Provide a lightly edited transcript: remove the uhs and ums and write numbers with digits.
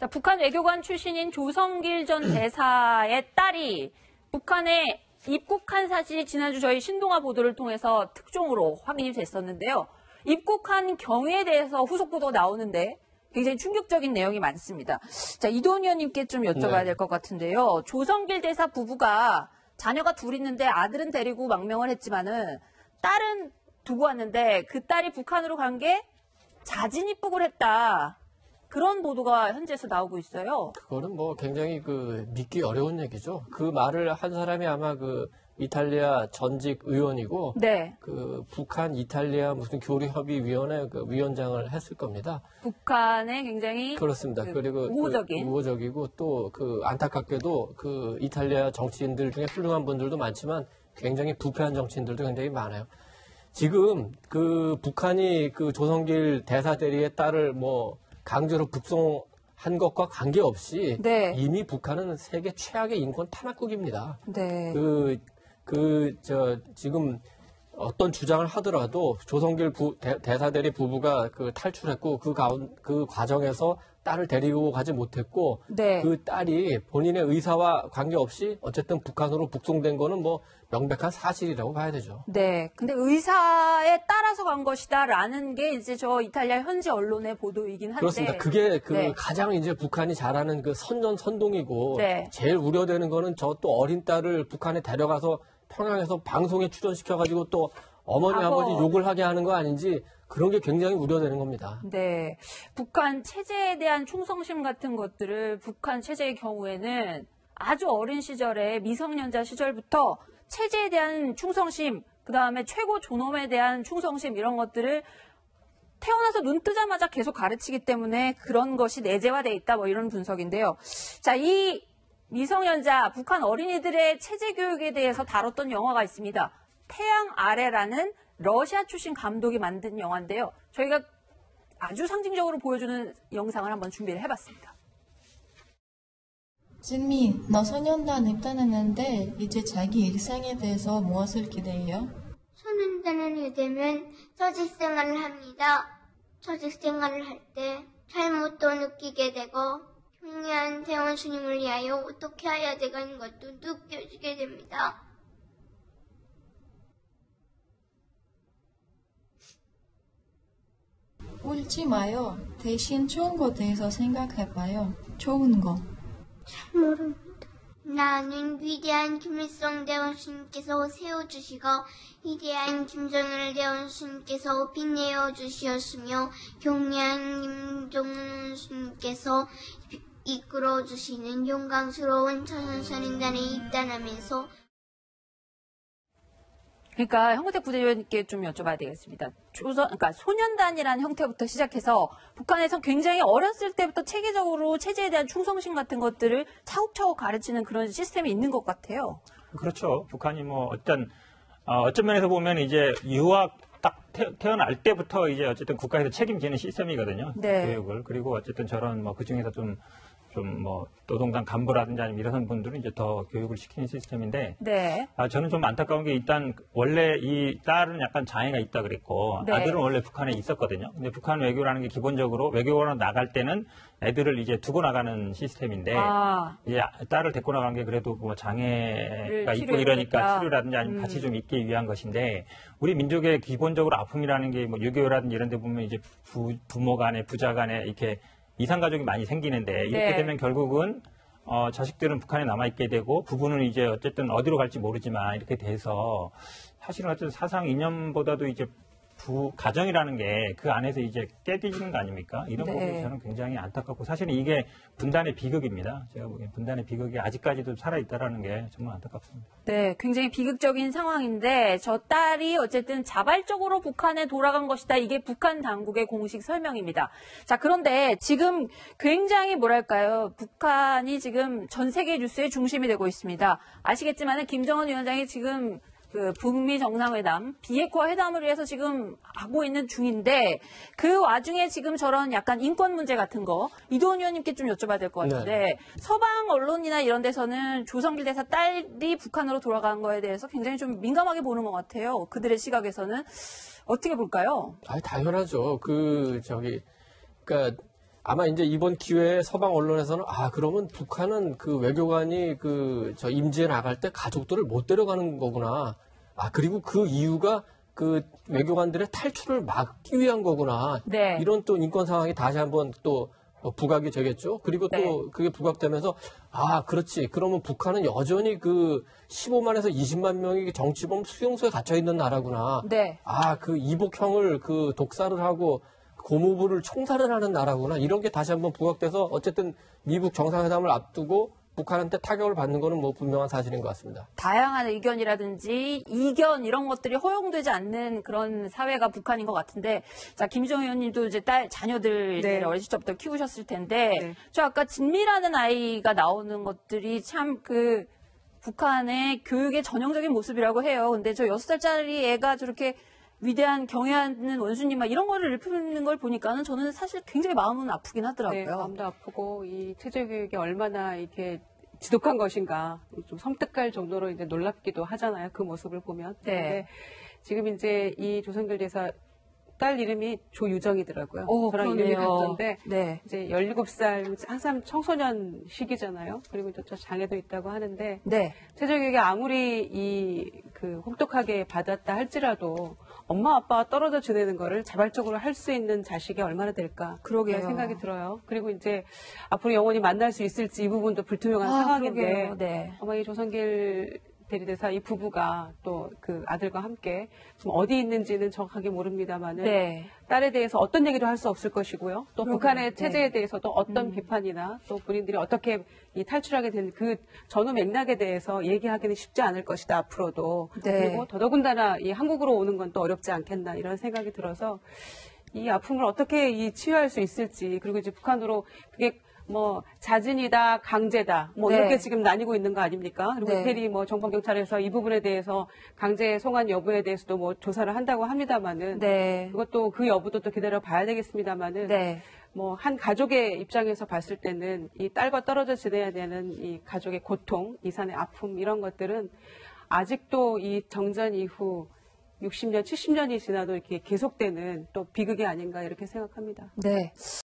자, 북한 외교관 출신인 조성길 전 대사의 딸이 북한에 입국한 사실이 지난주 저희 신동아 보도를 통해서 특종으로 확인이 됐었는데요. 입국한 경위에 대해서 후속 보도가 나오는데 굉장히 충격적인 내용이 많습니다. 자, 이도훈 의원님께 좀 여쭤봐야 될 것 같은데요. 조성길 대사 부부가 자녀가 둘 있는데 아들은 데리고 망명을 했지만은 딸은 두고 왔는데 그 딸이 북한으로 간 게 자진 입국을 했다. 그런 보도가 현지에서 나오고 있어요. 그거는 뭐 굉장히 믿기 어려운 얘기죠. 그 말을 한 사람이 아마 이탈리아 전직 의원이고, 네. 북한 이탈리아 무슨 교류협의위원회 위원장을 했을 겁니다. 북한에 굉장히 그렇습니다. 그리고 우호적이고 또 안타깝게도 이탈리아 정치인들 중에 훌륭한 분들도 많지만 굉장히 부패한 정치인들도 굉장히 많아요. 지금 북한이 조성길 대사 대리의 딸을 강제로 북송한 것과 관계없이 네. 이미 북한은 세계 최악의 인권 탄압국입니다. 네. 지금 어떤 주장을 하더라도 조성길 대사 대리 부부가 탈출했고 그 과정에서 딸을 데리고 가지 못했고 네. 그 딸이 본인의 의사와 관계없이 어쨌든 북한으로 북송된 거는 명백한 사실이라고 봐야 되죠. 네. 근데 의사에 따라서 간 것이다라는 게 이제 저 이탈리아 현지 언론의 보도이긴 한데. 그렇습니다. 그게 네. 가장 이제 북한이 잘하는 선전선동이고 네. 제일 우려되는 거는 저 또 어린 딸을 북한에 데려가서 평양에서 방송에 출연시켜가지고 또 어머니 아버지 욕을 하게 하는 거 아닌지 그런 게 굉장히 우려되는 겁니다. 네. 북한 체제에 대한 충성심 같은 것들을 북한 체제의 경우에는 아주 어린 시절에 미성년자 시절부터 체제에 대한 충성심, 그다음에 최고 존엄에 대한 충성심 이런 것들을 태어나서 눈 뜨자마자 계속 가르치기 때문에 그런 것이 내재화돼 있다 이런 분석인데요. 자, 이 미성년자 북한 어린이들의 체제 교육에 대해서 다뤘던 영화가 있습니다. 태양 아래라는 러시아 출신 감독이 만든 영화인데요. 저희가 아주 상징적으로 보여주는 영상을 한번 준비를 해봤습니다. 진미, 너 소년단 입단했는데 이제 자기 일상에 대해서 무엇을 기대해요? 소년단을 되면 조직 생활을 합니다. 조직 생활을 할 때 잘못도 느끼게 되고 경리한 대원 수님을 위하여 어떻게 해야 되는 것도 느껴지게 됩니다. 울지 마요. 대신 좋은 거 대해서 생각해봐요. 좋은 거. 잘 모릅니다. 나는 위대한 김일성 대원수님께서 세워주시고 위대한 김정일 대원수님께서 빛내어 주시었으며 경리한 김정은 수님께서 이끌어 주시는 영광스러운 천연선인단에 입단하면서 그러니까 형태 부대위원님께 좀 여쭤봐야 되겠습니다. 그러니까 소년단이라는 형태부터 시작해서 북한에서 굉장히 어렸을 때부터 체계적으로 체제에 대한 충성심 같은 것들을 차곡차곡 가르치는 그런 시스템이 있는 것 같아요. 그렇죠. 북한이 어떤 면에서 보면 이제 유학 딱 태어날 때부터 이제 어쨌든 국가에서 책임지는 시스템이거든요. 네. 교육을. 그리고 어쨌든 저런 그 중에서 좀 노동당 간부라든지 아니면 이런 분들은 이제 더 교육을 시키는 시스템인데, 네. 저는 좀 안타까운 게 일단 원래 이 딸은 약간 장애가 있다 그랬고, 네. 아들은 원래 북한에 있었거든요. 근데 북한 외교라는 게 기본적으로 외교관으로 나갈 때는 애들을 이제 두고 나가는 시스템인데, 이제 딸을 데리고 나간 게 그래도 장애가 있고 이러니까 치료라든지 아니면 같이 좀 있기 위한 것인데, 우리 민족의 기본적으로 아픔이라는 게 6.25라든지 이런 데 보면 이제 부모 간에, 부자 간에 이렇게 이상가족이 많이 생기는데 이렇게 되면 결국은 자식들은 북한에 남아있게 되고 부부는 이제 어쨌든 어디로 갈지 모르지만 이렇게 돼서 사실은 어쨌든 사상 이념보다도 이제 가정이라는 게 그 안에서 이제 깨지는 거 아닙니까? 이런 부분이 저는 굉장히 안타깝고 사실은 이게 분단의 비극입니다. 제가 보기엔 분단의 비극이 아직까지도 살아있다라는 게 정말 안타깝습니다. 네, 굉장히 비극적인 상황인데 저 딸이 어쨌든 자발적으로 북한에 돌아간 것이다. 이게 북한 당국의 공식 설명입니다. 자, 그런데 지금 굉장히 북한이 지금 전 세계 뉴스의 중심이 되고 있습니다. 아시겠지만 김정은 위원장이 지금 북미 정상회담, 비핵화 회담을 위해서 지금 하고 있는 중인데 그 와중에 지금 저런 약간 인권 문제 같은 거 이도훈 의원님께 좀 여쭤봐야 될 것 같은데 네. 서방 언론이나 이런 데서는 조성길 대사 딸이 북한으로 돌아간 거에 대해서 굉장히 좀 민감하게 보는 것 같아요. 그들의 시각에서는 어떻게 볼까요? 당연하죠. 그러니까 아마 이제 이번 기회에 서방 언론에서는 그러면 북한은 그 외교관이 저 임지에 나갈 때 가족들을 못 데려가는 거구나. 그리고 그 이유가 그 외교관들의 탈출을 막기 위한 거구나. 네. 이런 또 인권 상황이 다시 한번 또 부각이 되겠죠. 그리고 또 네. 그게 부각되면서 그렇지. 그러면 북한은 여전히 그 15만에서 20만 명이 정치범 수용소에 갇혀 있는 나라구나. 네. 그 이복형을 그 독살을 하고 고무부를 총살을 하는 나라구나. 이런 게 다시 한번 부각돼서 어쨌든 미국 정상회담을 앞두고 북한한테 타격을 받는 거는 뭐 분명한 사실인 것 같습니다. 다양한 의견이라든지 이견 이런 것들이 허용되지 않는 그런 사회가 북한인 것 같은데, 자, 김희정 의원님도 이제 자녀들 네. 어릴 적부터 키우셨을 텐데, 네. 저 아까 진미라는 아이가 나오는 것들이 참 북한의 교육의 전형적인 모습이라고 해요. 근데 저 6살짜리 애가 저렇게 위대한 경애하는 원수님 막 이런 거를 일컫는 걸 보니까는 저는 사실 굉장히 마음은 아프긴 하더라고요. 네, 마음도 아프고 이 체제 교육이 얼마나 이렇게 지독한 것인가 좀 섬뜩할 정도로 이제 놀랍기도 하잖아요. 그 모습을 보면. 네. 근데 지금 이제 이 조선결제사 딸 이름이 조유정이더라고요. 저랑 이름이 같던데 네. 이제 17살 항상 청소년 시기잖아요. 그리고 이제 저 장애도 있다고 하는데 네. 체제 교육이 아무리 혹독하게 받았다 할지라도 엄마 아빠가 떨어져 지내는 거를 자발적으로 할 수 있는 자식이 얼마나 될까 그러게요. 그런 생각이 들어요. 그리고 이제 앞으로 영원히 만날 수 있을지 이 부분도 불투명한 상황인데 그러게요. 네. 아마 이 조선길 대리대사 이 부부가 또 그 아들과 함께 지금 어디 있는지는 정확하게 모릅니다만은 네. 딸에 대해서 어떤 얘기도 할 수 없을 것이고요. 또 그러게요. 북한의 체제에 네. 대해서도 어떤 비판이나 또 본인들이 어떻게 이 탈출하게 된 그 전후 맥락에 대해서 얘기하기는 쉽지 않을 것이다 앞으로도. 네. 그리고 더더군다나 이 한국으로 오는 건 또 어렵지 않겠나 이런 생각이 들어서 이 아픔을 어떻게 치유할 수 있을지 그리고 이제 북한으로 그게 뭐 자진이다 강제다 뭐 네. 이렇게 지금 나뉘고 있는 거 아닙니까? 그리고 네. 이태리 뭐 정보경찰에서 이 부분에 대해서 강제 송환 여부에 대해서도 뭐 조사를 한다고 합니다만은 네. 그것도 그 여부도 또 기다려 봐야 되겠습니다만은 네. 뭐 한 가족의 입장에서 봤을 때는 이 딸과 떨어져 지내야 되는 이 가족의 고통, 이산의 아픔 이런 것들은 아직도 이 정전 이후 60년, 70년이 지나도 이렇게 계속되는 또 비극이 아닌가 이렇게 생각합니다. 네.